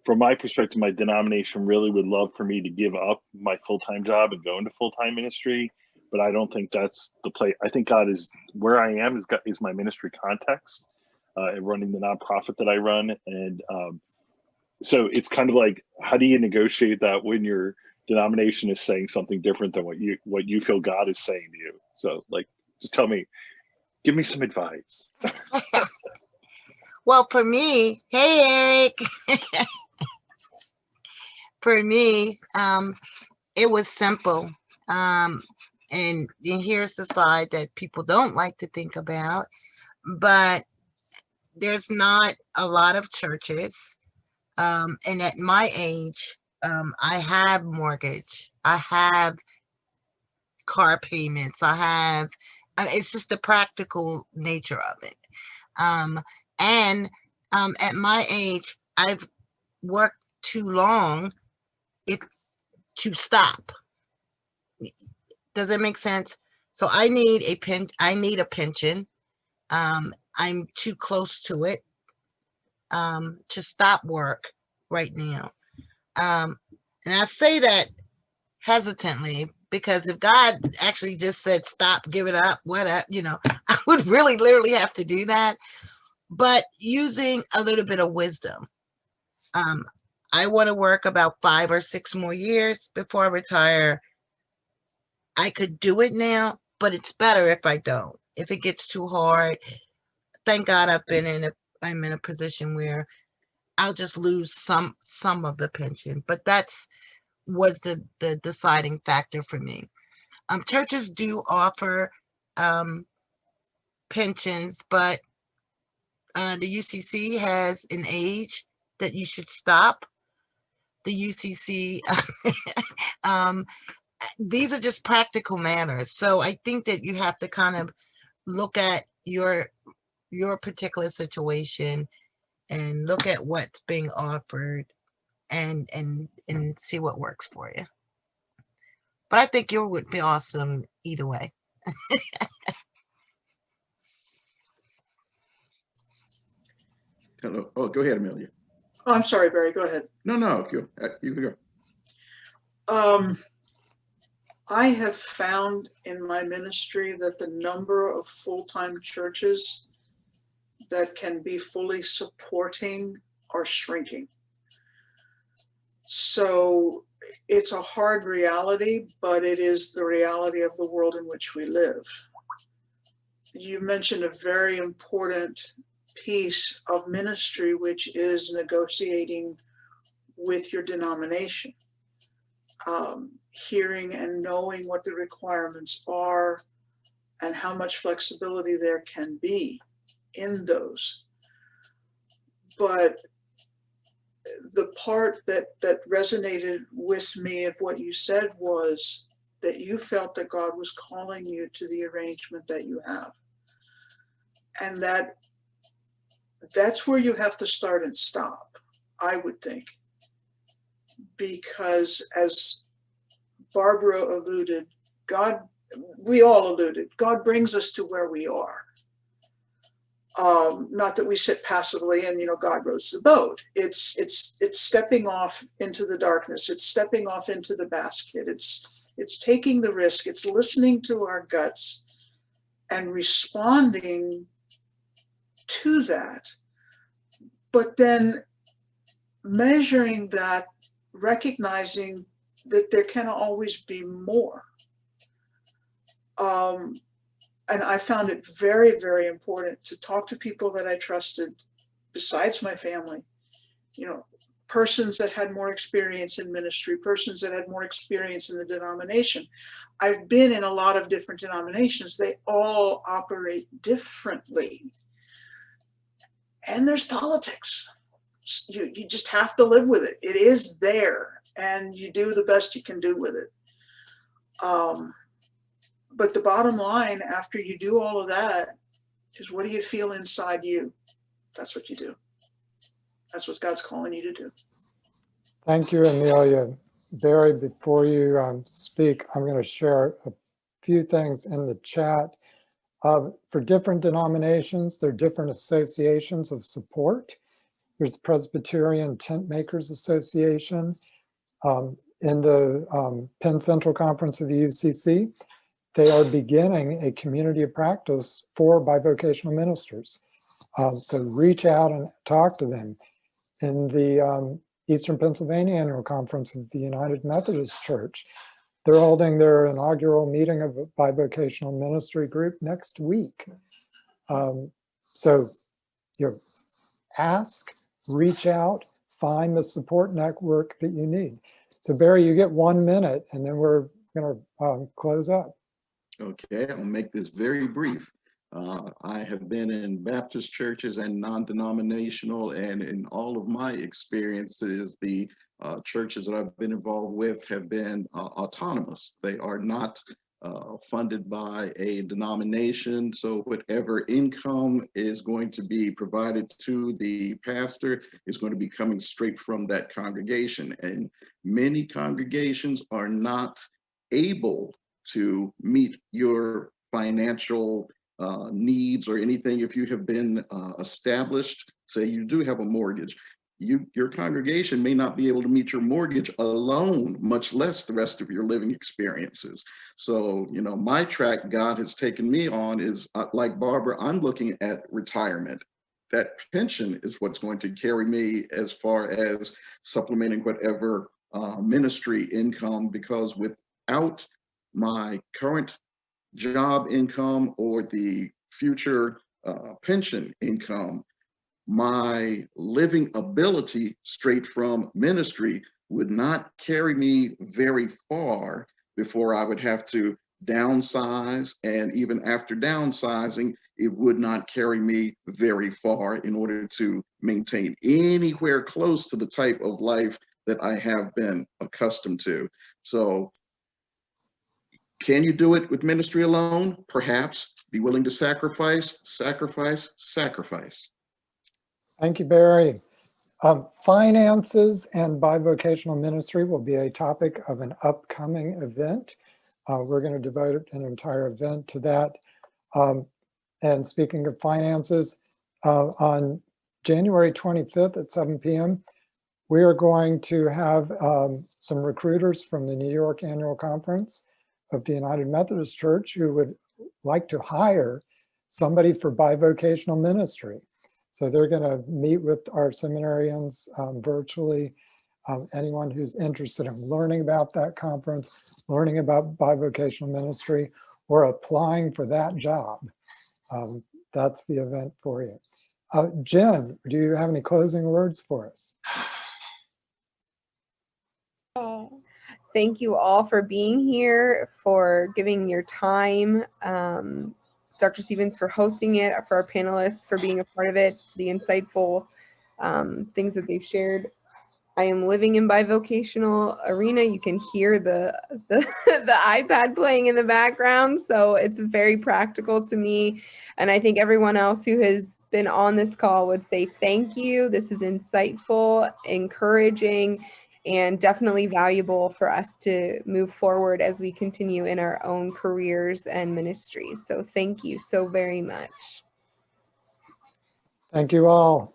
from my perspective, my denomination really would love for me to give up my full-time job and go into full-time ministry, but I don't think that's the play. I think God is where I am is my ministry context and running the nonprofit that I run. And so it's kind of like, how do you negotiate that when your denomination is saying something different than what you feel God is saying to you? So just tell me, give me some advice. Well, for me, hey, Eric. For me, it was simple. And here's the side that people don't like to think about, but there's not a lot of churches. And at my age, I have mortgage, I have car payments, it's just the practical nature of it. And at my age, I've worked too long to stop. Does it make sense? So I need a pension. I'm too close to it to stop work right now. And I say that hesitantly, because if God actually just said stop, give it up, whatever, I would really literally have to do that. But using a little bit of wisdom, I want to work about 5 or 6 more years before I retire. I could do it now, but it's better if I don't. If it gets too hard, thank God I'm in a position where I'll just lose some of the pension. But was the deciding factor for me. Churches do offer pensions, but the UCC has an age that you should stop. The UCC, these are just practical matters. So I think that you have to kind of look at your particular situation and look at what's being offered and see what works for you. But I think you would be awesome either way. Hello. Oh, go ahead, Amelia. Oh, I'm sorry, Barry, go ahead. No, you can go. I have found in my ministry that the number of full-time churches that can be fully supporting are shrinking. So it's a hard reality, but it is the reality of the world in which we live. You mentioned a very important piece of ministry, which is negotiating with your denomination. Hearing and knowing what the requirements are and how much flexibility there can be in those. But the part that resonated with me of what you said was that you felt that God was calling you to the arrangement that you have. And that's where you have to start and stop, I would think. Because as Barbara alluded, we all alluded, God brings us to where we are. Not that we sit passively and, God rows the boat. It's stepping off into the darkness. It's stepping off into the basket. It's taking the risk. It's listening to our guts and responding to that. But then measuring that, recognizing that there can always be more. And I found it very, very important to talk to people that I trusted besides my family, persons that had more experience in ministry, persons that had more experience in the denomination. I've been in a lot of different denominations. They all operate differently. And there's politics. You just have to live with it. It is there, and you do the best you can do with it. But the bottom line, after you do all of that, is what do you feel inside you? That's what you do. That's what God's calling you to do. Thank you, Amelia. Barry, before you speak, I'm going to share a few things in the chat. For different denominations, there are different associations of support. There's the Presbyterian Tent Makers Association. In the Penn Central Conference of the UCC, they are beginning a community of practice for bivocational ministers. So reach out and talk to them. In the Eastern Pennsylvania Annual Conference of the United Methodist Church, they're holding their inaugural meeting of a bivocational ministry group next week. So ask, reach out, find the support network that you need. So Barry, you get 1 minute and then we're going to close up. Okay, I'll make this very brief. I have been in Baptist churches and non-denominational, and in all of my experiences, the churches that I've been involved with have been autonomous. They are not funded by a denomination, so whatever income is going to be provided to the pastor is going to be coming straight from that congregation. And many congregations are not able to meet your financial needs or anything. If you have been established, say you do have a mortgage, your congregation may not be able to meet your mortgage alone, much less the rest of your living experiences. So, my track God has taken me on is like Barbara, I'm looking at retirement. That pension is what's going to carry me as far as supplementing whatever ministry income, because without my current job income or the future pension income, my living ability straight from ministry would not carry me very far before I would have to downsize. And even after downsizing, it would not carry me very far in order to maintain anywhere close to the type of life that I have been accustomed to. So can you do it with ministry alone? Perhaps. Be willing to sacrifice, sacrifice, sacrifice. Thank you, Barry. Finances and bivocational ministry will be a topic of an upcoming event. We're going to devote an entire event to that. And speaking of finances, on January 25th at 7 p.m., we are going to have some recruiters from the New York Annual Conference of the United Methodist Church who would like to hire somebody for bivocational ministry. So they're going to meet with our seminarians virtually. Anyone who's interested in learning about that conference, learning about bivocational ministry, or applying for that job, that's the event for you. Jen, do you have any closing words for us? Thank you all for being here, for giving your time. Dr. Stevens for hosting it, for our panelists for being a part of it, the insightful things that they've shared. I am living in bivocational arena. You can hear the iPad playing in the background, so it's very practical to me. And I think everyone else who has been on this call would say thank you. This is insightful, encouraging, and definitely valuable for us to move forward as we continue in our own careers and ministries. So thank you so very much. Thank you all.